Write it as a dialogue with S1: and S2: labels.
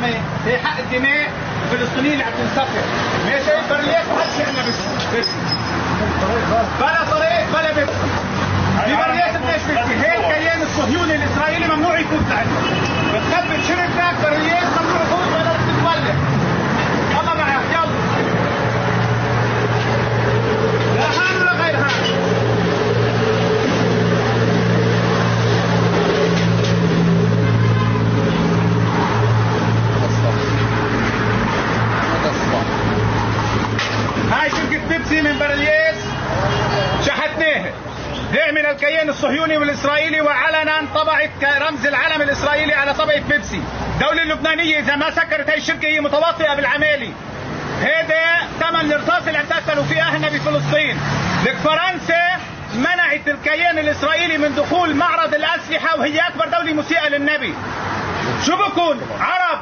S1: العامة هي حق الدماء الفلسطينيين اللي عم تنسفك. ماشي؟ برليات ما حدش يحنا بيبسي. بلا طريق بلا بيبسي. في برليات بدناش بيبسي. هي الكيان الصهيوني الإسرائيلي ممنوع يفوت لعندنا. بتخبط شركتك برليات ممنوع يفوت ولا تتولد. الله معك يلا. لا هان ولا غير هان. هاي شركة بيبسي من برليس شحتناها. هي من الكيان الصهيوني والإسرائيلي وعلنا طبعت رمز العلم الإسرائيلي على طبقة بيبسي. الدولة اللبنانية إذا ما سكرت هاي الشركة هي متواطئة بالعمالي. هذا ثمن الرصاص اللي عم تقتلوا فيه أهلنا بفلسطين. لك فرنسا منعت الكيان الإسرائيلي من دخول معرض الأسلحة وهي أكبر دولة مسيئة للنبي. شو بكون؟ عرب